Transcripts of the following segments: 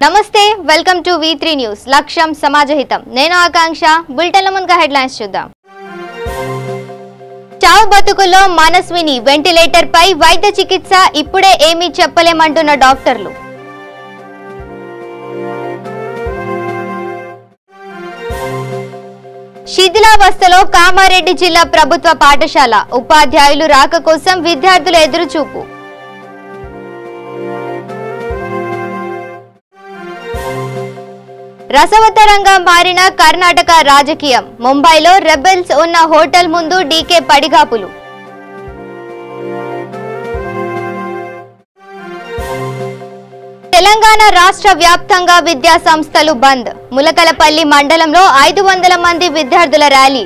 నమస్తే welcome to V3 news లక్ష్యం సమాజహితం నేను ఆకాంక్ష బులెటిన్ల ముందుగా హెడ్లైన్స్ చూద్దాం చావు బతుకుల్లో మనస్విని వెంటిలేటర్ పై వైద్య చికిత్స ఇప్పుడే ఏమీ చెప్పలేమంటున్న డాక్టర్లు శిథిలావస్థలో కామారెడ్డి జిల్లా ప్రభుత్వ పాఠశాల ఉపాధ్యాయులు రాక కోసం విద్యార్థుల ఎదురుచూపు రసవత్తరంగా మారిన కర్ణాటక రాజకీయం ముంబైలో రెబెల్స్ ఉన్న హోటల్ ముందు డీకే పడిగాపులు తెలంగాణ రాష్ట్ర వ్యాప్తంగా విద్యా సంస్థలు బంద్ ములకలపల్లి మండలంలో 500 మంది విద్యార్థుల ర్యాలీ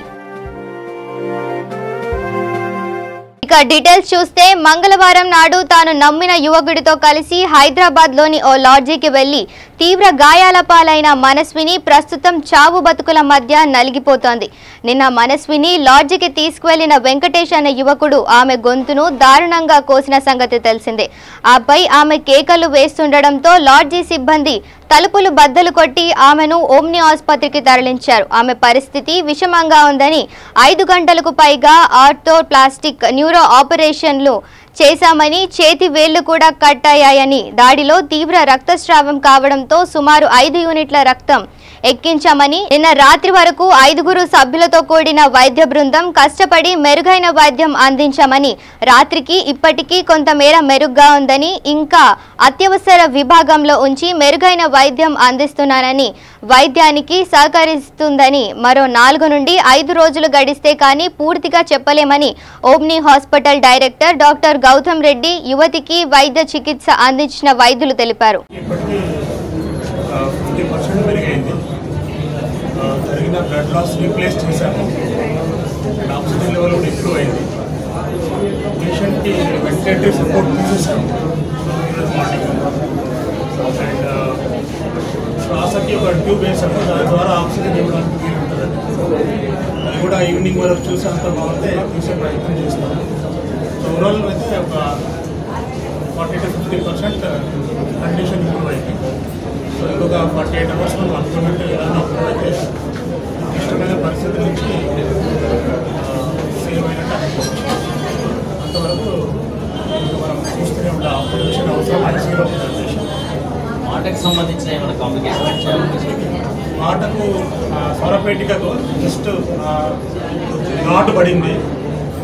ఇక డీటెయిల్స్ చూస్తే మంగళవారం నాడు తాను నమ్మిన యువకుడితో కలిసి హైదరాబాద్ లోని ఓ లాడ్జికి వెళ్లి తీవ్ర గాయాల పాలైన మనస్విని ప్రస్తుతం చావు బతుకుల మధ్య నలిగిపోతోంది. నిన్న మనస్విని లాడ్జికి తీసుకువెళ్లిన వెంకటేష్ అనే యువకుడు ఆమె గొంతును దారుణంగా కోసిన సంగతి తెలిసిందే. ఆపై ఆమె కేకలు వేస్తుండటంతో లాడ్జి సిబ్బంది తలుపులు బద్దలు కొట్టి ఆమెను ఓమ్ని ఆసుపత్రికి తరలించారు. ఆమె పరిస్థితి విషమంగా ఉందని 5 గంటలకు పైగా ఆర్థోప్లాస్టిక్ న్యూరో ఆపరేషన్లు చేశామని చేతి వేళ్లు కూడా కట్ అయ్యాయని దాడిలో తీవ్ర రక్తస్రావం కావడంతో సుమారు 5 యూనిట్ల రక్తం ఎక్కించామని నిన్న రాత్రి వరకు 5 సభ్యులతో కూడిన వైద్య బృందం కష్టపడి మెరుగైన వైద్యం అందించామని రాత్రికి ఇప్పటికీ కొంతమేర మెరుగ్గా ఉందని ఇంకా అత్యవసర విభాగంలో ఉంచి మెరుగైన వైద్యం అందిస్తున్నానని వైద్యానికి సహకరిస్తుందని మరో 4 నుండి 5 రోజులు గడిస్తే కానీ పూర్తిగా చెప్పలేమని Omni hospital director doctor Gautam Reddy యువతికి వైద్య చికిత్స అందించిన వైద్యులు తెలిపారు. జరిగిన బ్లడ్ లాస్ రీప్లేస్ చేశాము. ఆక్సిజన్ లెవెల్ కూడా ఇంప్రూవ్ అయింది. పేషెంట్కి వెంటిలేటరీ సపోర్ట్ తీసేసాము మార్నింగ్. అండ్ శ్వాసకి ఒక ట్యూబ్ వేసాము, దాని ద్వారా ఆక్సిజన్ ఇవ్వడానికి వీలు ఉంటుందండి. అది కూడా ఈవినింగ్ వరకు చూసి అంత బాగుంటే తీసే ప్రయత్నం చేస్తాము. సో ఓవరాల్ అయితే ఒక 40 to 50% కండిషన్ ఇంప్రూవ్ అయింది. సో ఇంకొక 48 hours మనం అనుకున్నట్టు ఏదైనా అప్పుడైతే ఇష్టమైన పరిస్థితి నుంచి సేవ్ అయినట్టు అనుకోవచ్చు. అంతవరకు మనం చూస్తూనే ఉంటాం. ఆపరేషన్ అవసరం ఐసీలో మాటకు సంబంధించిన ఏమైనా కాంప్లికేషన్ మాటకు స్వరపేటికకు జస్ట్ నాటు పడింది.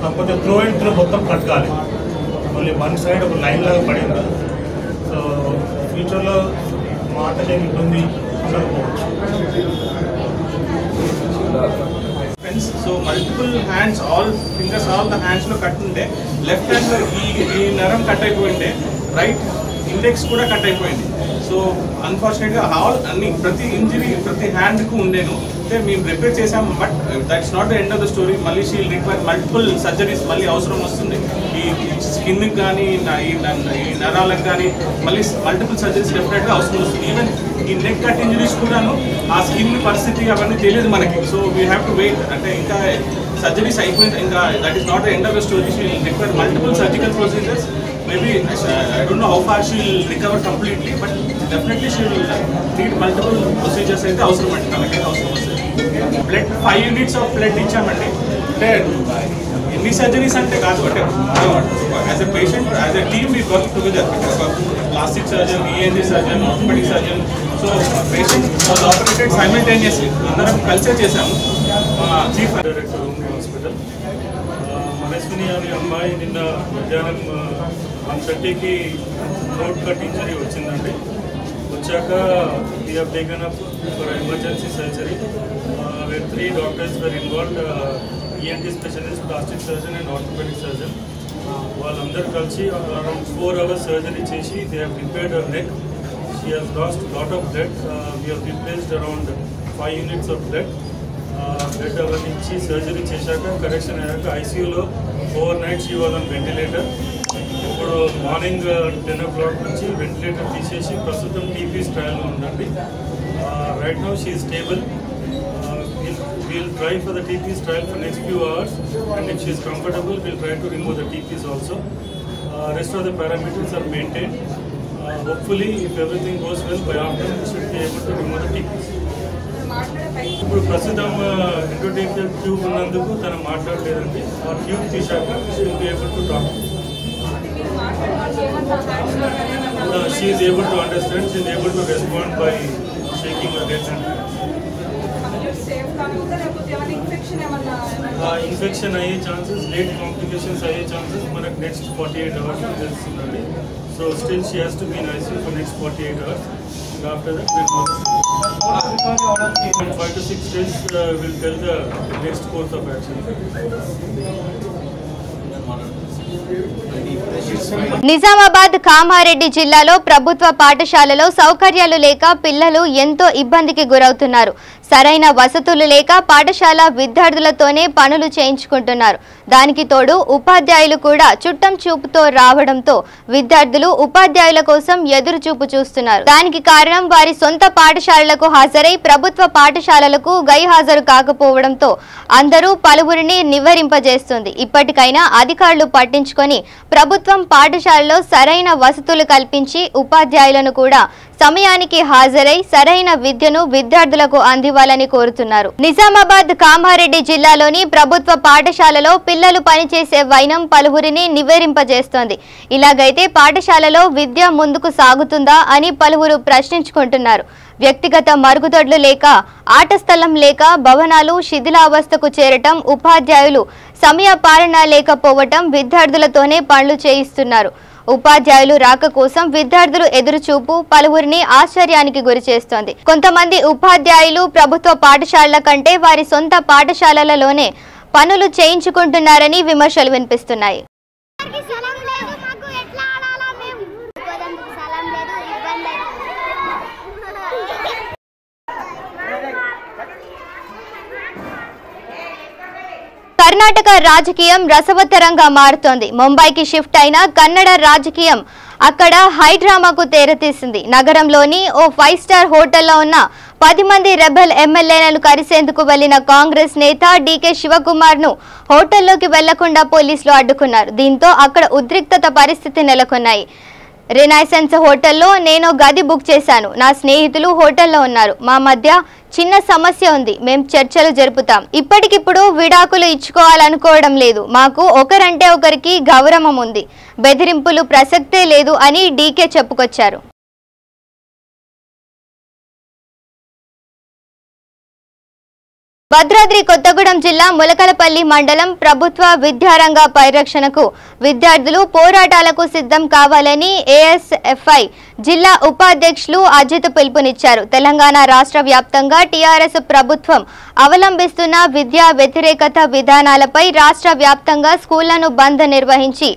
కాకపోతే త్రో అండ్ త్రో మొత్తం కట్టాలి. మళ్ళీ వన్ సైడ్ ఒక లైన్ లాగా పడింది. సో ఫ్యూచర్లో మాటకే ఇబ్బంది ఉండకపోవచ్చు. So multiple hands all fingers all the హ్యాండ్స్లో కట్ ఉంటే లెఫ్ట్ హ్యాండ్లో ఈ నరం కట్ అయిపోయింటే రైట్ ఇండెక్స్ కూడా కట్ అయిపోయింది. సో అన్ఫార్చునేట్గా ప్రతి ఇంజరీ ప్రతి హ్యాండ్కు ఉండేను. అంటే మేము రిపేర్ చేసాము, but that's not the end of the story. మళ్ళీ షీ రిక్వైర్ మల్టిపుల్ సర్జరీస్ మళ్ళీ అవసరం వస్తుంది. ఈ స్కిన్కి కానీ ఈ నరాలకు కానీ మళ్ళీ మల్టిపుల్ సర్జరీస్ డెఫినెట్గా అవసరం వస్తుంది. ఈవెన్ ఈ నెక్ కట్ ఇంజరీస్ కూడాను ఆ స్కిన్ పరిస్థితి అవన్నీ తెలియదు మనకి. So we have to wait. అంటే ఇంకా సర్జరీస్ అయిపోయింది, ఇంకా that is not the end of the story. She require multiple surgical procedures. Maybe I don't know how far she will recover completely, but definitely she will need multiple procedures. అయితే అవసరం అండి, తనకైతే అవసరం వస్తుంది. Blood 5 units of blood ఇచ్చామండి. అంటే ఎన్ని surgeries అంటే కాదు, అంటే as a patient as a team we work together. Plastic surgeon, ENT surgeon, orthopaedic surgeon. So patient was operated simultaneously. అందరం కలిసే చేశాము. Chief director Omni hospital. Manaswini అనే అమ్మాయి నిన్న మధ్యాహ్నం 1:30కి థ్రోట్ కట్ ఇంజరీ వచ్చిందండి. వచ్చాక we have taken up for emergency surgery. Where 3 doctors were involved, ENT specialist, plastic surgeon and orthopaedic surgeon. వాళ్ళందరూ కలిసి అరౌండ్ 4 hours సర్జరీ చేసి they have repaired our neck. She has lost lot of blood. We have replaced around 5 units of blood. Blood అవన్నీ ఇచ్చి సర్జరీ చేశాక correction అయ్యాక ఐసీయూలో overnight she was on ventilator. ఇప్పుడు మార్నింగ్ 10 o'clock నుంచి ventilator తీసేసి ప్రస్తుతం టీపీస్ ట్రయల్లో ఉందండి. Right now she is stable. we'll try for the TPs trial for next few hours, and if she is comfortable, we'll try to remove the TPs also. Rest of the parameters are maintained. hopefully if everything goes well, by afternoon we should be able to remove the TPs. ఇప్పుడు ప్రస్తుతం ఎండోటెక్టివ్ tube ఉన్నందుకు తను మాట్లాడలేదండి. ఆ tube తీశాక she'll be able to talk. She is able to understand, she is able to respond by shaking her head and infection అయ్యే chances, late complications అయ్యే chances మనకు నెక్స్ట్ 48 hours తెలుస్తుందండి. So still she has to be in ICU for next 48 hours. After that, in 5 to 6 days, we'll tell the next course of action. Nizamabad Kamareddy జిల్లాలో ప్రభుత్వ పాఠశాలలో సౌకర్యాలు లేక పిల్లలు ఎంతో ఇబ్బందికి గురవుతున్నారు. సరైన వసతులు లేక పాఠశాల విద్యార్థులతోనే పనులు చేయించుకుంటున్నారు. దానికి తోడు ఉపాధ్యాయులు కూడా చుట్టం చూపుతో రావడంతో విద్యార్థులు ఉపాధ్యాయుల కోసం ఎదురు చూపు చూస్తున్నారు. దానికి కారణం వారి సొంత పాఠశాలలకు హాజరై ప్రభుత్వ పాఠశాలలకు గైహాజరు కాకపోవడంతో అందరూ పలువురిని నివ్వరింపజేస్తుంది. ఇప్పటికైనా అధికారులు పట్టించుకొని ప్రభుత్వం పాఠశాలలో సరైన వసతులు కల్పించి ఉపాధ్యాయులను కూడా సమయానికి హాజరై సరైన విద్యను విద్యార్థులకు అందివ్వాలని కోరుతున్నారు. నిజామాబాద్ కామారెడ్డి జిల్లాలోని ప్రభుత్వ పాఠశాలలో పిల్లలు పనిచేసే వైనం పలువురిని నివేరింపజేస్తోంది. ఇలాగైతే పాఠశాలలో విద్య ముందుకు సాగుతుందా అని పలువురు ప్రశ్నించుకుంటున్నారు. వ్యక్తిగత మరుగుదొడ్లు లేక, ఆట స్థలం లేక భవనాలు శిథిలావస్థకు చేరటం, ఉపాధ్యాయులు సమయ పాలన లేకపోవటం, విద్యార్థులతోనే పనులు చేయిస్తున్నారు. ఉపాధ్యాయులు రాక కోసం విద్యార్థులు ఎదురుచూపు పలువురిని ఆశ్చర్యానికి గురిచేస్తోంది. కొంతమంది ఉపాధ్యాయులు ప్రభుత్వ పాఠశాలల కంటే వారి సొంత పాఠశాలలలోనే పనులు చేయించుకుంటున్నారని విమర్శలు వినిపిస్తున్నాయి. కర్ణాటక రాజకీయం రసవత్తరంగా మారుతోంది. ముంబైకి షిఫ్ట్ అయిన కన్నడ రాజకీయం అక్కడ హైడ్రామాకు తెరతీసింది. నగరంలోని ఓ 5 స్టార్ హోటల్లో ఉన్న 10 మంది రెబెల్ ఎమ్మెల్యేలను కలిసేందుకు వెళ్లిన కాంగ్రెస్ నేత డీకే శివకుమార్ ను హోటల్లోకి వెళ్లకుండా పోలీసులు అడ్డుకున్నారు. దీంతో అక్కడ ఉద్రిక్తత పరిస్థితి నెలకొన్నాయి. రినైసెన్స్ హోటల్లో నేను గది బుక్ చేశాను. నా స్నేహితులు హోటల్లో ఉన్నారు. మా మధ్య చిన్న సమస్య ఉంది. మేం చర్చలు జరుపుతాం. ఇప్పటికిప్పుడు విడాకులు ఇచ్చుకోవాలనుకోవడం లేదు. మాకు ఒకరంటే ఒకరికి గౌరవం ఉంది. బెదిరింపులు ప్రసక్తే లేదు అని డీకే చెప్పుకొచ్చారు. భద్రాద్రి కొత్తగూడెం జిల్లా ములకలపల్లి మండలం ప్రభుత్వ విద్యారంగ పరిరక్షణకు విద్యార్థులు పోరాటాలకు సిద్ధం కావాలని ఏఎస్ఎఫ్ఐ జిల్లా ఉపాధ్యక్షులు అజిత్ పిలుపునిచ్చారు. తెలంగాణ రాష్ట్ర వ్యాప్తంగా టీఆర్ఎస్ ప్రభుత్వం అవలంబిస్తున్న విద్యా వ్యతిరేకత విధానాలపై రాష్ట్ర వ్యాప్తంగా స్కూళ్లను బంద్ నిర్వహించి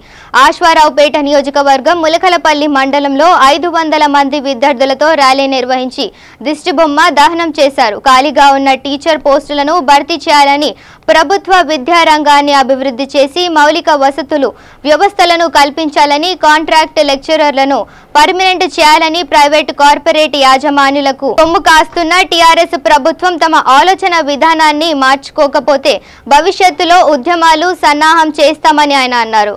ఆశ్వారావుపేట నియోజకవర్గం ములకలపల్లి మండలంలో 500 మంది విద్యార్థులతో ర్యాలీ నిర్వహించి దిష్టిబొమ్మ దహనం చేశారు. ఖాళీగా ఉన్న టీచర్ పోస్టులను భర్తీ చేయాలని, ప్రభుత్వ విద్యారంగాన్ని అభివృద్ధి చేసి మౌలిక వసతులు వ్యవస్థలను కల్పించాలని, కాంట్రాక్ట్ లెక్చరర్లను పర్మనెంట్ చేయాలని ప్రైవేట్ కార్పొరేట్ యాజమాన్యులకు కొమ్ము కాస్తున్న టీఆర్ఎస్ ప్రభుత్వం తమ ఆలోచన విధానాన్ని మార్చుకోకపోతే భవిష్యత్తులో ఉద్యమాలు సన్నాహం చేస్తామని ఆయన అన్నారు.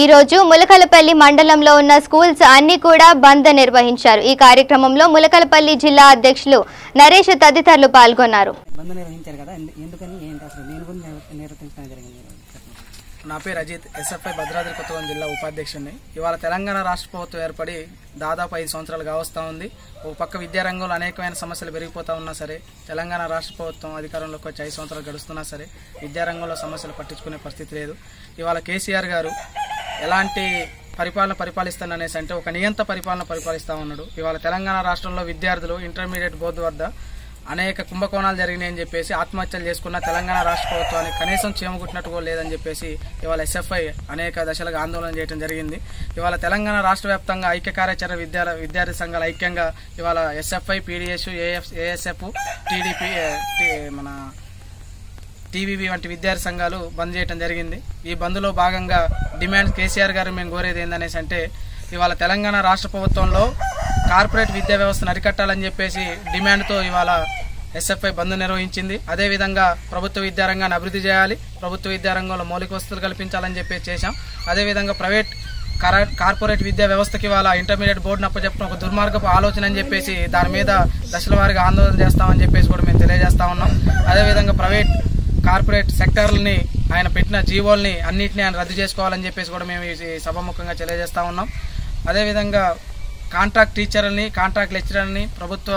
ఈ రోజు ములకలపల్లి మండలంలో ఉన్న స్కూల్స్ అన్ని కూడా బంద్ నిర్వహించారు. ఈ కార్యక్రమంలో ములకలపల్లి జిల్లా అధ్యక్షులు నరేష్ తదితరులు పాల్గొన్నారు. నా పేరు అజిత్, ఎస్ఎఫ్ఐ భద్రాద్రి కొత్తగూడెం జిల్లా ఉపాధ్యక్షుడిని. ఇవాళ తెలంగాణ రాష్ట్ర ప్రభుత్వం ఏర్పడి దాదాపు 5 సంవత్సరాలు కావస్తా ఉంది. ఒక పక్క విద్యారంగంలో అనేకమైన సమస్యలు పెరిగిపోతా ఉన్నా సరే, తెలంగాణ రాష్ట్ర ప్రభుత్వం అధికారంలోకి వచ్చి 5 సంవత్సరాలు గడుస్తున్నా సరే విద్యారంగంలో సమస్యలు పట్టించుకునే పరిస్థితి లేదు. ఇవాళ కేసీఆర్ గారు ఎలాంటి పరిపాలిస్తాననేసి అంటే ఒక నియంత పరిపాలన పరిపాలిస్తా ఉన్నాడు. ఇవాళ తెలంగాణ రాష్ట్రంలో విద్యార్థులు ఇంటర్మీడియట్ బోర్డు వద్ద అనేక కుంభకోణాలు జరిగినాయని చెప్పేసి ఆత్మహత్యలు చేసుకున్న తెలంగాణ రాష్ట్ర ప్రభుత్వానికి కనీసం చేమగుట్టినట్టు కూడా లేదని చెప్పేసి ఇవాళ ఎస్ఎఫ్ఐ అనేక దశలుగా ఆందోళన చేయడం జరిగింది. ఇవాళ తెలంగాణ రాష్ట్ర వ్యాప్తంగా ఐక్య కార్యాచరణ విద్యార్థి సంఘాలు ఐక్యంగా ఇవాళ ఎస్ఎఫ్ఐ, పీడీఎస్, ఏఎస్ఎఫ్, టీడీపీ, మన టీవీబీ వంటి విద్యార్థి సంఘాలు బంద్ చేయడం జరిగింది. ఈ బంద్లో భాగంగా డిమాండ్ కేసీఆర్ గారు మేము కోరేది ఏందనేసి అంటే ఇవాళ తెలంగాణ రాష్ట్ర ప్రభుత్వంలో కార్పొరేట్ విద్యా వ్యవస్థను అరికట్టాలని చెప్పేసి డిమాండ్తో ఇవాళ ఎస్ఎఫ్ఐ బంద్ నిర్వహించింది. అదేవిధంగా ప్రభుత్వ విద్యారంగాన్ని అభివృద్ధి చేయాలి, ప్రభుత్వ విద్యారంగంలో మౌలిక వసతులు కల్పించాలని చెప్పేసి చేశాం. అదేవిధంగా ప్రైవేట్ కార్పొరేట్ విద్యా వ్యవస్థకి వాళ్ళ ఇంటర్మీడియట్ బోర్డును అప్పచెప్పడం ఒక దుర్మార్గపు ఆలోచన అని చెప్పేసి దాని మీద దశల వారీగా ఆందోళన చేస్తామని చెప్పేసి కూడా మేము తెలియజేస్తా ఉన్నాం. అదేవిధంగా ప్రైవేట్ కార్పొరేట్ సెక్టార్లని ఆయన పెట్టిన జీవోల్ని అన్నింటినీ ఆయన రద్దు చేసుకోవాలని చెప్పేసి కూడా మేము ఈ సభాముఖంగా తెలియజేస్తా ఉన్నాం. అదేవిధంగా కాంట్రాక్ట్ టీచర్లని కాంట్రాక్ట్ లెక్చరర్ని ప్రభుత్వ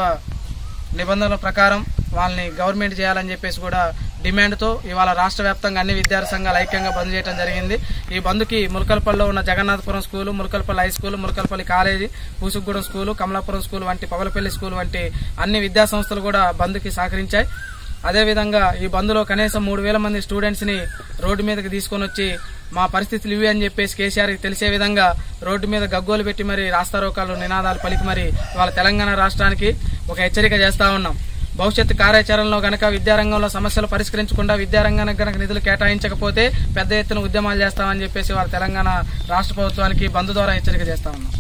నిబంధనల ప్రకారం వాళ్ళని గవర్నమెంట్ చేయాలని చెప్పేసి కూడా డిమాండ్తో ఇవాళ రాష్ట్ర వ్యాప్తంగా అన్ని విద్యార్థి సంఘాలు ఐక్యంగా బంద్ చేయడం జరిగింది. ఈ బంద్కి ములకల్పల్లిలో ఉన్న Jagannathapuram school, Mulakalapalli high school, Mulakalapalli college, Pusugudem school, Kamalapuram school వంటి పగలపల్లి స్కూలు వంటి అన్ని విద్యా సంస్థలు కూడా బంద్కి సహకరించాయి. అదేవిధంగా ఈ బంద్లో కనీసం 3,000 మంది స్టూడెంట్స్ని రోడ్డు మీదకి తీసుకొని వచ్చి మా పరిస్థితులు ఇవి అని చెప్పేసి కేసీఆర్కి తెలిసే విధంగా రోడ్డు మీద గగ్గోలు పెట్టి మరి రాస్తారోకాలు నినాదాలు పలికి మరి ఇవాళ తెలంగాణ రాష్ట్రానికి ఒక హెచ్చరిక చేస్తా ఉన్నాం. భవిష్యత్తు కార్యాచరణలో గనక విద్యారంగంలో సమస్యలు పరిష్కరించకుండా విద్యారంగానికి గనక నిధులు కేటాయించకపోతే పెద్ద ఎత్తున ఉద్యమాలు చేస్తామని చెప్పేసి వాళ్ళ తెలంగాణ రాష్ట్ర ప్రభుత్వానికి బంద్ ద్వారా హెచ్చరిక చేస్తా ఉన్నాం.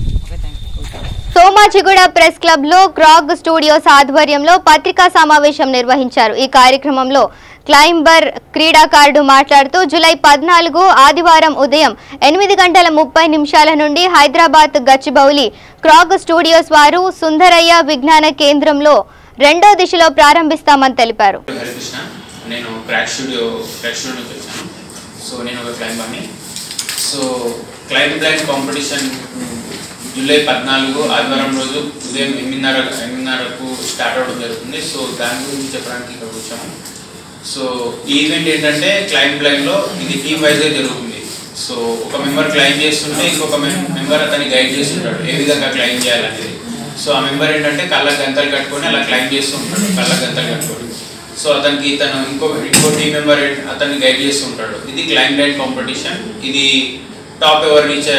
సోమాజిగూడ ప్రెస్ క్లబ్ లో క్రాగ్ స్టూడియోస్ ఆధ్వర్యంలో పత్రికా సమావేశం నిర్వహించారు. ఈ కార్యక్రమంలో క్లైంబర్ క్రీడాకారుడు మాట్లాడుతూ జూలై 14 ఆదివారం ఉదయం 8:30 నుండి హైదరాబాద్ గచ్చిబౌలి క్రాగ్ స్టూడియోస్ వారు సుందరయ్య విజ్ఞాన కేంద్రంలో రెండో దిశలో ప్రారంభిస్తామని తెలిపారు. నేను క్రాగ్ స్టూడియో నుంచి వచ్చాను. సో నేను ఒక క్లైంబర్ని. సో క్లైంబ్ కాంపిటీషన్ జూలై 14 ఆదివారం రోజు ఉదయం 8:30కు స్టార్ట్ అవడం జరుగుతుంది. సో దాని గురించి చెప్పడానికి ఇక్కడ వచ్చాము. సో ఈ ఈవెంట్ ఏంటంటే క్లైంబ్ లైన్లో ఇది టీమ్ వైజ్గా జరుగుతుంది. సో ఒక మెంబర్ క్లైంబ్ చేస్తుంటే ఇంకొక మెంబర్ అతన్ని గైడ్ చేస్తుంటాడు ఏ విధంగా క్లైంబ్ చేయాలనేది. సో ఆ మెంబర్ ఏంటంటే కళ్ళకు గంతలు కట్టుకొని అలా క్లైంబ్ చేస్తూ ఉంటాడు, కళ్ళకు గంతలు కట్టుకొని. సో అతనికి ఇంకో టీం మెంబర్ అతన్ని గైడ్ చేస్తూ ఉంటాడు. ఇది క్లైంబ్ లైన్ కాంపిటీషన్. ఇది టాప్ ఎవరు రీచ్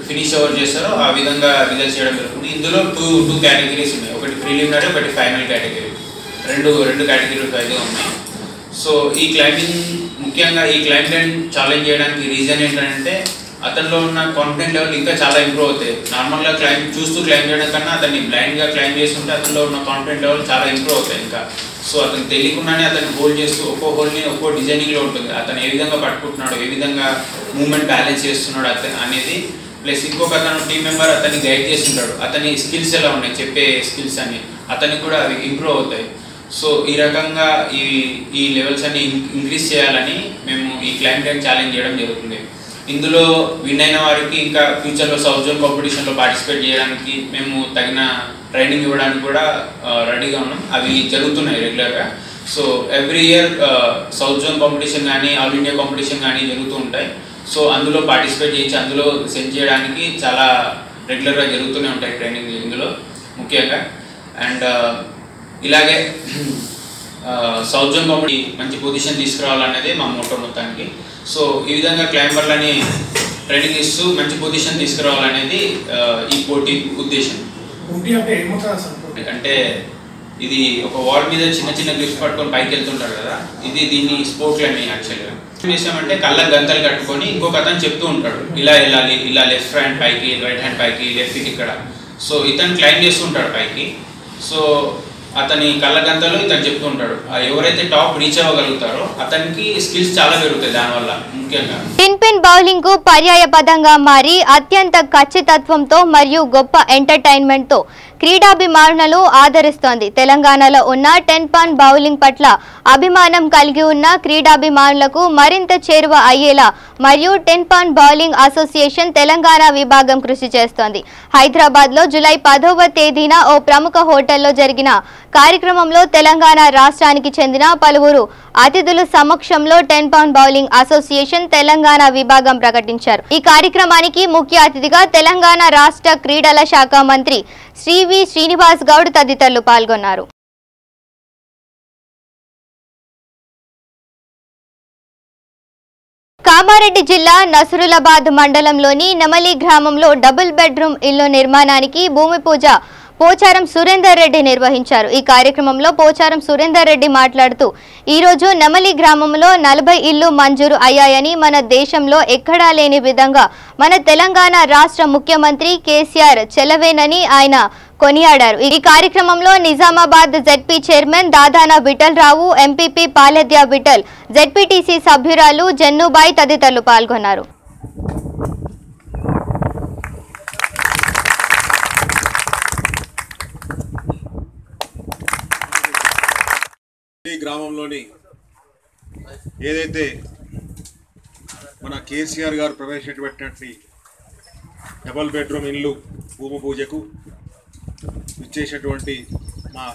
ఫినిష్ ఎవరు చేస్తారో ఆ విధంగా రిజల్ట్ చేయడం జరుగుతుంది. ఇందులో టూ కేటగిరీస్ ఉన్నాయి. ఒకటి ప్రిలిమినరీ, ఒకటి ఫైనల్ కేటగిరీ. రెండు కేటగిరీస్ అయితే ఉన్నాయి. సో ఈ క్లైంబింగ్ ముఖ్యంగా ఈ క్లైంబ్ లైన్ ఛాలెంజ్ చేయడానికి రీజన్ ఏంటంటే అతనిలో ఉన్న కాన్ఫిడెంట్ లెవెల్ ఇంకా చాలా ఇంప్రూవ్ అవుతాయి. నార్మల్గా చూస్తూ క్లైంబ్ చేయడం కన్నా అతన్ని బ్లైండ్గా క్లైంబ్ చేస్తుంటే అతనిలో ఉన్న కాన్ఫిడెంట్ లెవెల్ చాలా ఇంప్రూవ్ అవుతాయి ఇంకా. సో అతను తెలియకుండానే అతన్ని హోల్డ్ చేస్తూ ఒక్కో హోల్ని ఒక్కో డిజైనింగ్లో ఉంటుంది. అతను ఏ విధంగా పట్టుకుంటున్నాడు, ఏ విధంగా మూవ్మెంట్ బ్యాలెన్స్ చేస్తున్నాడు అనేది. ప్లస్ ఇంకొక అతను టీం మెంబర్ అతన్ని గైడ్ చేస్తుంటాడు. అతని స్కిల్స్ ఎలా ఉన్నాయి, చెప్పే స్కిల్స్ అని అతనికి కూడా అవి ఇంప్రూవ్ అవుతాయి. సో ఈ రకంగా ఈ లెవెల్స్ అన్ని ఇంక్రీజ్ చేయాలని మేము ఈ క్లైంబ్ లైన్ ఛాలెంజ్ చేయడం జరుగుతుంది. ఇందులో విన్ అయిన వారికి ఇంకా ఫ్యూచర్లో సౌత్ జోన్ కాంపిటీషన్లో పార్టిసిపేట్ చేయడానికి మేము తగిన ట్రైనింగ్ ఇవ్వడానికి కూడా రెడీగా ఉన్నాం. అవి జరుగుతున్నాయి రెగ్యులర్గా. So every year south zone competition కానీ ఆల్ ఇండియా కాంపిటీషన్ కానీ జరుగుతూ ఉంటాయి. సో అందులో పార్టిసిపేట్ చేయించి అందులో సెండ్ చేయడానికి చాలా రెగ్యులర్గా జరుగుతూనే ఉంటాయి ట్రైనింగ్ ఇందులో ముఖ్యంగా. అండ్ ఇలాగే సౌత్ జోన్ కాంపిటీ మంచి పొజిషన్ తీసుకురావాలనేది మా మోటో మొత్తానికి. సో ఈ విధంగా క్లైంబర్లని ట్రైనింగ్ ఇస్తూ మంచి పొజిషన్ తీసుకురావాలనేది ఈ పోటీ ఉద్దేశం. అంటే ఇది ఒక వాల్ మీద చిన్న గ్రిప్స్ పట్టుకొని పైకి వెళ్తుంటారు కదా, దీన్ని స్పోర్ట్ క్లైంబింగ్ యాక్చువల్గా. ఏం చేసామంటే కళ్ళకు గంతలు కట్టుకొని ఇంకొక అతను చెప్తూ ఉంటాడు ఇలా వెళ్ళాలి, ఇలా లెఫ్ట్ హ్యాండ్ పైకి, రైట్ హ్యాండ్ పైకి, లెఫ్ట్ ఇక్కడ. సో ఇతను క్లైంబ్ చేస్తూ ఉంటాడు పైకి. సో అతని కళ్ళ గంతలు ఇతను చెప్తూ ఉంటాడు. ఎవరైతే టాప్ రీచ్ అవ్వగలుగుతారో అతనికి స్కిల్స్ చాలా పెరుగుతాయి దానివల్ల ముఖ్యంగా. పిన్ బౌలింగ్ కు పర్యాయ పదంగా మారి అత్యంత ఖచ్చితత్వంతో మరియు గొప్ప ఎంటర్టైన్మెంట్ తో క్రీడాభిమానులు ఆదరిస్తోంది. తెలంగాణలో ఉన్న 10 పాన్ బౌలింగ్ పట్ల అభిమానం కలిగి ఉన్న క్రీడాభిమానులకు మరింత చేరువ అయ్యేలా మరియు 10 పాన్ బౌలింగ్ అసోసియేషన్ తెలంగాణ విభాగం కృషి చేస్తోంది. హైదరాబాద్ లో జూలై 10వ తేదీన ఓ ప్రముఖ హోటల్లో జరిగిన కార్యక్రమంలో తెలంగాణ రాష్ట్రానికి చెందిన పలువురు అతిథుల సమక్షంలో 10 పాన్ బౌలింగ్ అసోసియేషన్ తెలంగాణ విభాగం ప్రకటించారు. ఈ కార్యక్రమానికి ముఖ్య అతిథిగా తెలంగాణ రాష్ట్ర క్రీడల శాఖ మంత్రి శ్రీ వి శ్రీనివాస్ గౌడ్ తదితరులు పాల్గొన్నారు. కామారెడ్డి జిల్లా నసరులాబాద్ మండలంలోని నెమలి గ్రామంలో డబుల్ బెడ్రూమ్ ఇల్లు నిర్మాణానికి భూమి పూజ పోచారం సురేందర్ రెడ్డి నిర్వహించారు. ఈ కార్యక్రమంలో పోచారం సురేందర్ రెడ్డి మాట్లాడుతూ ఈ రోజు నెమలి గ్రామంలో 40 ఇళ్లు మంజూరు అయ్యాయని, మన దేశంలో ఎక్కడా లేని విధంగా మన తెలంగాణ రాష్ట్ర ముఖ్యమంత్రి కేసీఆర్ చెలవేనని ఆయన కొనియాడారు. ఈ కార్యక్రమంలో నిజామాబాద్ జెడ్పీ చైర్మన్ దాదాన విఠల్ రావు, ఎంపీపీ పాలెద్య విఠల్, జెడ్పీటీసీ సభ్యురాలు జన్నుబాయ్ తదితరులు పాల్గొన్నారు. దుల్లి గ్రామంలోని ఏదైతే మన కేసీఆర్ గారు ప్రవేశపెట్టినటువంటి డబుల్ బెడ్రూమ్ ఇల్లు భూమి పూజకు ఇచ్చేసినటువంటి మా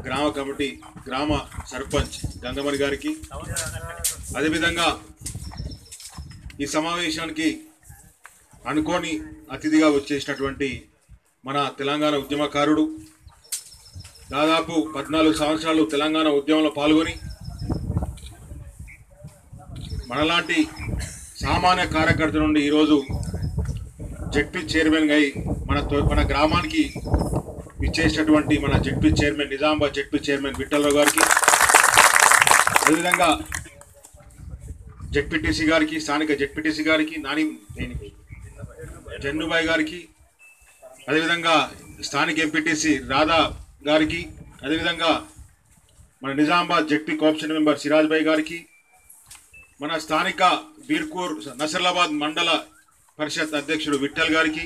గ్రామ కమిటీ గ్రామ సర్పంచ్ గంగమణి గారికి, అదేవిధంగా ఈ సమావేశానికి అనుకోని అతిథిగా వచ్చేసినటువంటి మన తెలంగాణ ఉద్యమకారుడు, దాదాపు 14 సంవత్సరాలు తెలంగాణ ఉద్యమంలో పాల్గొని మనలాంటి సామాన్య కార్యకర్త నుండి ఈరోజు జెడ్పీ చైర్మన్గా అయి మన గ్రామానికి ఇచ్చేసినటువంటి మన ZP chairman Nizamabad ZP chairman Vithal Rao గారికి, అదేవిధంగా జెడ్పీటీసీ గారికి, స్థానిక జెడ్పీటీసీ గారికి, జన్నుబాయ్ గారికి, అదేవిధంగా స్థానిక ఎంపీటీసీ రాధా గారికి, అదేవిధంగా మన Nizamabad ZP co-option member Siraj Bhai గారికి, మన స్థానిక బీర్కూర్ నసర్లాబాద్ మండల పరిషత్ అధ్యక్షుడు విఠల్ గారికి,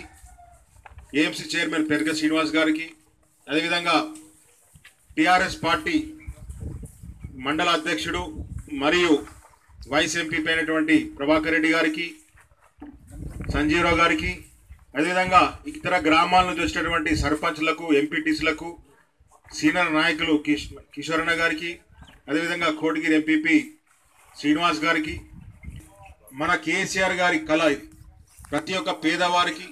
ఏఎంసీ చైర్మన్ పెర్గ శ్రీనివాస్ గారికి, అదేవిధంగా టీఆర్ఎస్ పార్టీ మండల అధ్యక్షుడు మరియు వైస్ ఎంపీ అయినటువంటి ప్రభాకర్ రెడ్డి గారికి, సంజీవరావు గారికి, అదేవిధంగా ఇతర గ్రామాల నుంచి వచ్చినటువంటి సర్పంచ్లకు, ఎంపీటీసీలకు, సీనియర్ నాయకులు కిషోరన్న గారికి, అదేవిధంగా కోటగిరి ఎంపీపీ శ్రీనివాస్ గారికి, మన కేసీఆర్ గారి కళ ఇది. ప్రతి ఒక్క పేదవారికి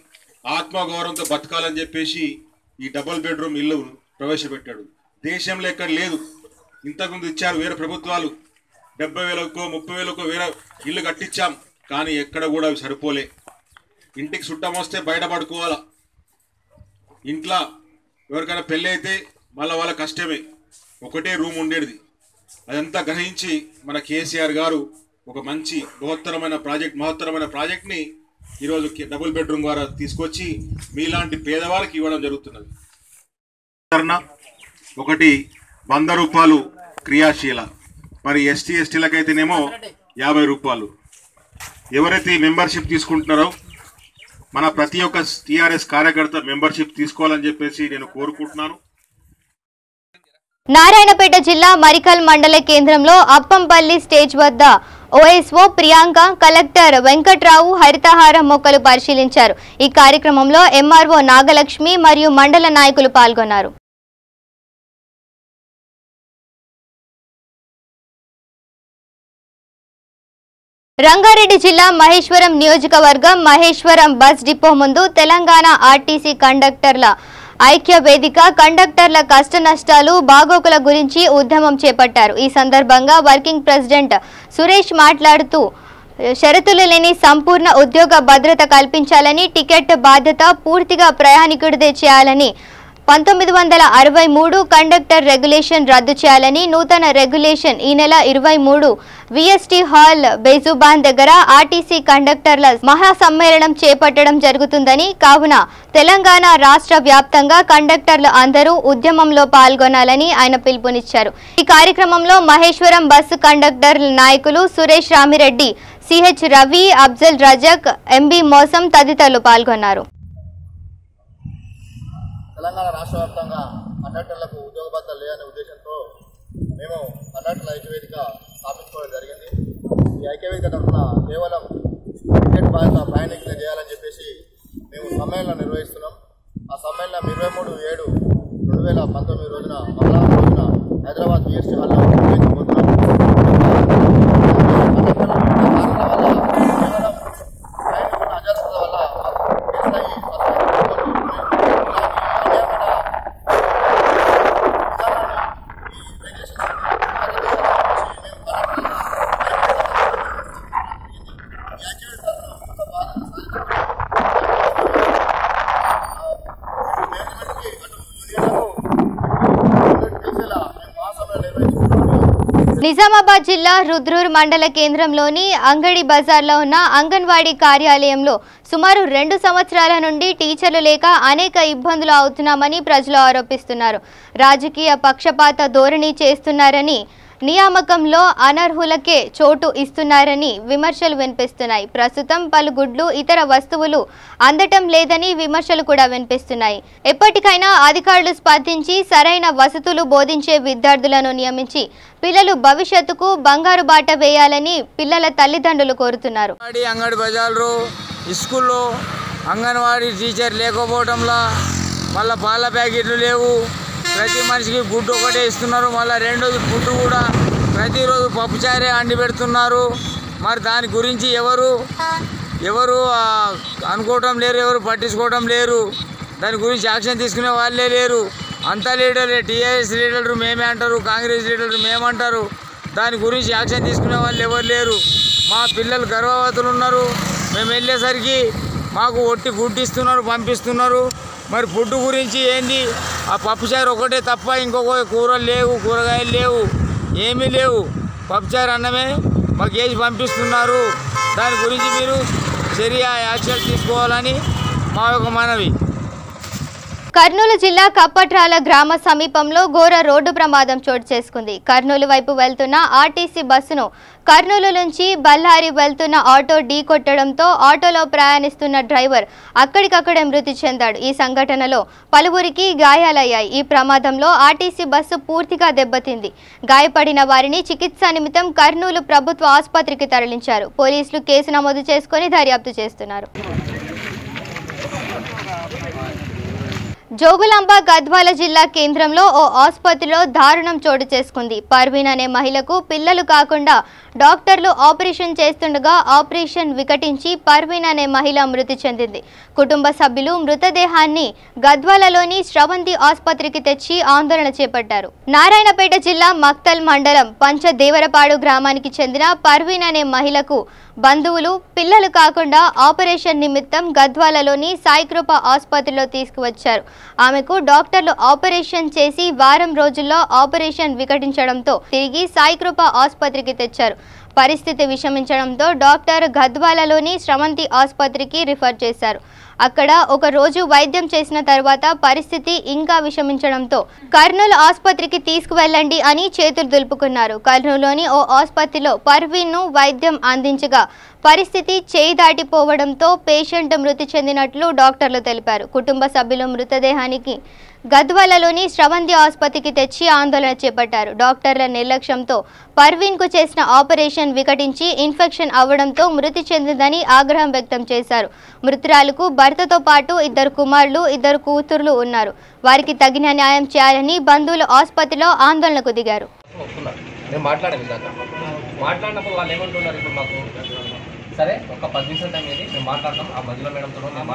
ఆత్మగౌరవంతో బతకాలని చెప్పేసి ఈ డబుల్ బెడ్రూమ్ ఇల్లు ప్రవేశపెట్టాడు. దేశంలో ఎక్కడ లేదు. ఇంతకుముందు ఇచ్చారు వేరే ప్రభుత్వాలు, 70,000కో 30,000కో వేరే ఇల్లు కట్టించాం, కానీ ఎక్కడ కూడా అవి సరిపోలే. ఇంటికి చుట్టం వస్తే బయట పడుకోవాలా, ఇంట్లో ఎవరికైనా పెళ్ళి అయితే మళ్ళీ వాళ్ళ కష్టమే, ఒకటే రూమ్ ఉండేది. అదంతా గ్రహించి మన కేసీఆర్ గారు ఒక మంచి మహత్తరమైన ప్రాజెక్ట్ని ఈరోజు డబుల్ బెడ్రూమ్ ద్వారా తీసుకొచ్చి మీలాంటి పేదవాళ్ళకి ఇవ్వడం జరుగుతున్నది. ఒకటి 100 రూపాయలు క్రియాశీల, మరి ఎస్టీ ఎస్టీలకైతేనేమో 50 రూపాయలు. ఎవరైతే మెంబర్షిప్ తీసుకుంటున్నారో మన ప్రతి ఒక్క టీఆర్ఎస్ కార్యకర్త మెంబర్షిప్ తీసుకోవాలని చెప్పేసి నేను కోరుకుంటున్నాను. నారాయణపేట జిల్లా మరికల్ మండల కేంద్రంలో అప్పంపల్లి స్టేజ్ వద్ద ఓఎస్ఓ ప్రియాంక, కలెక్టర్ వెంకట్రావు హరితహారం మొక్కలు పరిశీలించారు. ఈ కార్యక్రమంలో ఎంఆర్ఓ నాగలక్ష్మి మరియు మండల నాయకులు పాల్గొన్నారు. రంగారెడ్డి జిల్లా మహేశ్వరం నియోజకవర్గం మహేశ్వరం బస్ డిపో ముందు తెలంగాణ ఆర్టీసీ కండక్టర్ల ఐక్య వేదిక కండక్టర్ల కష్ట నష్టాలు బాగోగుల గురించి ఉద్యమం చేపట్టారు. ఈ సందర్భంగా వర్కింగ్ ప్రెసిడెంట్ సురేష్ మాట్లాడుతూ షరతులు లేని సంపూర్ణ ఉద్యోగ భద్రత కల్పించాలని, టికెట్ బాధ్యత పూర్తిగా ప్రయాణికుడిదే చేయాలని, 1963 కండక్టర్ రెగ్యులేషన్ రద్దు చేయాలని, నూతన రెగ్యులేషన్ ఈ నెల 23 విఎస్టీ హాల్ బేజుబాన్ దగ్గర ఆర్టీసీ కండక్టర్ల మహాసమ్మేళనం చేపట్టడం జరుగుతుందని, కావున తెలంగాణ రాష్ట్ర వ్యాప్తంగా కండక్టర్లు అందరూ ఉద్యమంలో పాల్గొనాలని ఆయన పిలుపునిచ్చారు. ఈ కార్యక్రమంలో మహేశ్వరం బస్సు కండక్టర్ నాయకులు సురేష్ రామిరెడ్డి, సిహెచ్ రవి, అఫ్జల్ రజక్, ఎంబీ మోసం తదితరులు పాల్గొన్నారు. తెలంగాణ రాష్ట్ర వ్యాప్తంగా కండక్టర్లకు ఉద్యోగ భద్రత లేదనే ఉద్దేశంతో మేము కండక్టర్ల ఐక్యవేదిక స్థాపించుకోవడం జరిగింది. ఈ ఐక్యవేదిక తరఫున కేవలం టికెట్ బాధ్యత ప్రయాణికులు చేయాలని చెప్పేసి మేము సమ్మేళనం నిర్వహిస్తున్నాం. ఆ సమ్మేళనం 23/7/2019 రోజున మంగళవారం రోజున హైదరాబాద్ విఎస్టీ హాల్లో నిర్వహించబోతున్నాం. నిజామాబాద్ జిల్లా రుద్రూర్ మండల కేంద్రంలోని అంగడి బజార్లో ఉన్న అంగన్వాడీ కార్యాలయంలో సుమారు 2 సంవత్సరాల నుండి టీచర్లు లేక అనేక ఇబ్బందులు అవుతున్నామని ప్రజలు ఆరోపిస్తున్నారు. రాజకీయ పక్షపాత ధోరణి చేస్తున్నారని నియామకంలో అనర్హులకే చోటు ఇస్తున్నారని విమర్శలు వినిపిస్తున్నాయి. ప్రస్తుతం పలు గుడ్లు ఇతర వస్తువులు అందటం లేదని విమర్శలు కూడా వినిపిస్తున్నాయి. ఎప్పటికైనా అధికారులు స్పందించి సరైన వసతులు బోధించే విద్యార్థులను నియమించి పిల్లలు భవిష్యత్తుకు బంగారు బాట వేయాలని పిల్లల తల్లిదండ్రులు కోరుతున్నారు. అంగడి బజార్లో స్కూల్లో అంగన్వాడీ టీచర్ లేకపోవడంలో మళ్ళీ పాల ప్యాకెట్లు లేవు. ప్రతి మనిషికి గుడ్డు ఒకటే ఇస్తున్నారు. మళ్ళీ రెండోది ఫుడ్ కూడా ప్రతిరోజు పప్పుచారే అండి పెడుతున్నారు. మరి దాని గురించి ఎవరు అనుకోవటం లేరు, ఎవరు పట్టించుకోవటం లేరు. దాని గురించి యాక్షన్ తీసుకునే వాళ్ళే లేరు. అంతా లీడర్లే. టీఆర్ఎస్ లీడర్లు మేమే అంటారు, కాంగ్రెస్ లీడర్లు మేమంటారు. దాని గురించి యాక్షన్ తీసుకునే వాళ్ళు ఎవరు లేరు. మా పిల్లలు గర్భవతులు ఉన్నారు. మేము వెళ్ళేసరికి మాకు ఒట్టి గుడ్డు ఇస్తున్నారు, పంపిస్తున్నారు. మరి ఫుడ్ గురించి ఏంది? ఆ పప్పుచారు ఒకటే తప్ప ఇంకొక కూరలు లేవు, కూరగాయలు లేవు, ఏమీ లేవు. పప్పుచారు అన్నమే మాకు వేసి పంపిస్తున్నారు. దాని గురించి మీరు యాక్షన్ తీసుకోవాలని మా యొక్క మనవి. కర్నూలు జిల్లా కప్పట్రాల గ్రామ సమీపంలో ఘోర రోడ్డు ప్రమాదం చోటు చేసుకుంది. కర్నూలు వైపు వెళ్తున్న ఆర్టీసీ బస్సును కర్నూలు నుంచి బళ్ళారి వెళ్తున్న ఆటో ఢీకొట్టడంతో ఆటోలో ప్రయాణిస్తున్న డ్రైవర్ అక్కడికక్కడే మృతి చెందాడు. ఈ సంఘటనలో పలువురికి గాయాలయ్యాయి. ఈ ప్రమాదంలో ఆర్టీసీ బస్సు పూర్తిగా దెబ్బతింది. గాయపడిన వారిని చికిత్స నిమిత్తం కర్నూలు ప్రభుత్వ ఆసుపత్రికి తరలించారు. పోలీసులు కేసు నమోదు చేసుకుని దర్యాప్తు చేస్తున్నారు. జోగులాంబ గద్వాల జిల్లా కేంద్రంలో ఓ ఆసుపత్రిలో దారుణం చోటు చేసుకుంది. పర్వీన్ అనే మహిళకు పిల్లలు కాకుండా డాక్టర్లు ఆపరేషన్ చేస్తుండగా ఆపరేషన్ వికటించి పర్వీన్ అనే మహిళ మృతి చెందింది. కుటుంబ సభ్యులు మృతదేహాన్ని గద్వాలలోని శ్రవంతి ఆసుపత్రికి తెచ్చి ఆందోళన చేపట్టారు. నారాయణపేట జిల్లా మక్తల్ మండలం పంచదేవరపాడు గ్రామానికి చెందిన పర్వీన్ అనే మహిళకు బంధువులు పిల్లలు కాకుండా ఆపరేషన్ నిమిత్తం గద్వాలలోని సాయికృప ఆసుపత్రిలో తీసుకువచ్చారు. ఆమెకు డాక్టర్లు ఆపరేషన్ చేసి వారం రోజుల్లో ఆపరేషన్ వికటించడంతో తిరిగి సాయికృప ఆసుపత్రికి తెచ్చారు. పరిస్థితి విషమించడంతో డాక్టర్ గద్వాలలోని శ్రవంతి ఆసుపత్రికి రిఫర్ చేశారు. అక్కడ ఒక రోజు వైద్యం చేసిన తర్వాత పరిస్థితి ఇంకా విషమించడంతో కర్నూలు ఆసుపత్రికి తీసుకువెళ్ళండి అని చేతులు దులుపుకున్నారు. కర్నూలులోని ఓ ఆసుపత్రిలో పర్వీన్ను వైద్యం అందించగా పరిస్థితి చేయి దాటిపోవడంతో పేషెంట్ మృతి చెందినట్లు డాక్టర్లు తెలిపారు. కుటుంబ సభ్యులు మృతదేహానికి గద్వాలలోని శ్రవంతి ఆసుపత్రికి తెచ్చి ఆందోళన చేపట్టారు. డాక్టర్ల నిర్లక్ష్యంతో పర్వీన్కు చేసిన ఆపరేషన్ వికటించి ఇన్ఫెక్షన్ అవ్వడంతో మృతి చెందిందని ఆగ్రహం వ్యక్తం చేశారు. మృతురాలకు భర్తతో పాటు 2 కుమారులు 2 కూతుర్లు ఉన్నారు. వారికి తగిన న్యాయం చేయాలని బంధువులు ఆసుపత్రిలో ఆందోళనకు దిగారు. మాట్లాడినప్పుడు వాళ్ళు ఏమంటున్నారు? ఇప్పుడు మాకు సరే ఒక 10 నిమిషాల టైం ఏది మేము మాట్లాడతాం. ఆ మధ్యలో మేడంతో మేము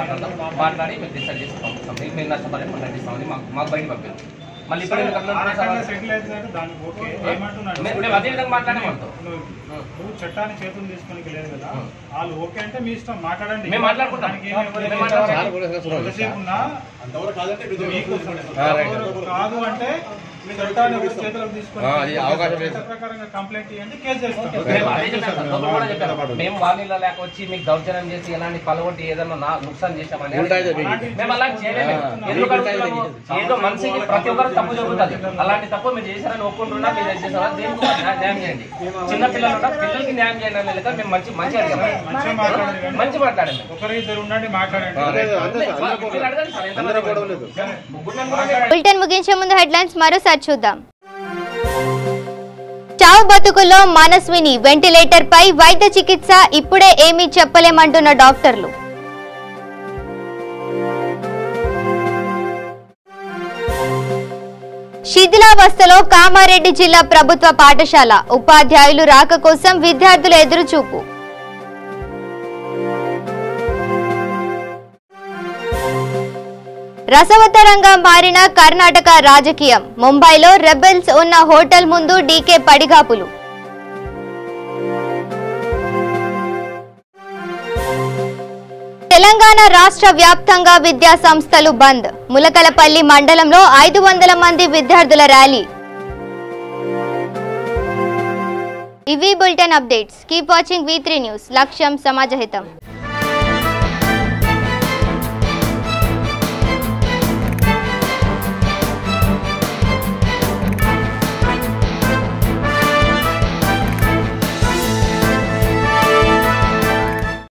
మాట్లాడి మేము డిసైడ్ చేసి పంపిస్తాం. మీరు నష్టపడి మనం ఇస్తామని మాకు బయట పంపారు. మళ్ళీ ఇప్పుడు మేము అదే విధంగా మాట్లాడేమంటాం. చట్టాన్ని చేతులు తీసుకుని లేదు కదా, వాళ్ళు ఓకే అంటే మీ ఇష్టం, మాట్లాడండి. మేము మాట్లాడుకుంటాం. కాదు అంటే మీ చట్టాన్ని చేతులకు తీసుకుని కంప్లైంట్ ఇవ్వండి, కేసు చేస్తాం. మేము వాళ్ళ లేక వచ్చి మీకు దౌర్జన్యం చేసి ఎలాంటి పలవట్టి ఏదైనా నుక్సాన్ చేసామని మేము అలా చేయలేము. ఏదో మనిషికి ప్రతి ఒక్కరు తప్పు జరుగుతుంది. అలాంటి తప్పు మీరు చేశారని ఒప్పుకుంటున్నా, మీరు చేశారా దేనికి న్యాయం చేయండి. చిన్న పిల్లలు పిల్లలకి న్యాయం చేయాలని లేదా మేము మంచి అడిగాము, మంచి మాట్లాడండి. ఒకరిద్దరు ఉండండి, మాట్లాడండి. బులెటిన్ ముగించే ముందు హెడ్లైన్స్ మరోసారి చూద్దాం. చావు బతుకుల్లో మనస్విని, వెంటిలేటర్ పై వైద్య చికిత్స, ఇప్పుడే ఏమీ చెప్పలేమంటున్న డాక్టర్లు. శిథిలావస్థలో కామారెడ్డి జిల్లా ప్రభుత్వ పాఠశాల, ఉపాధ్యాయులు రాక కోసం విద్యార్థుల ఎదురుచూపు. రసవత్తరంగా మారిన కర్ణాటక రాజకీయం, ముంబైలో రెబెల్స్ ఉన్న హోటల్ ముందు డీకే పడిగాపులు. తెలంగాణ రాష్ట్ర వ్యాప్తంగా విద్యా సంస్థలు బంద్, ములకలపల్లి మండలంలో 500 మంది విద్యార్థుల ర్యాలీ. ఇవి bulletin updates. Keep watching V3 news. లక్ష్యం సమాజహితం.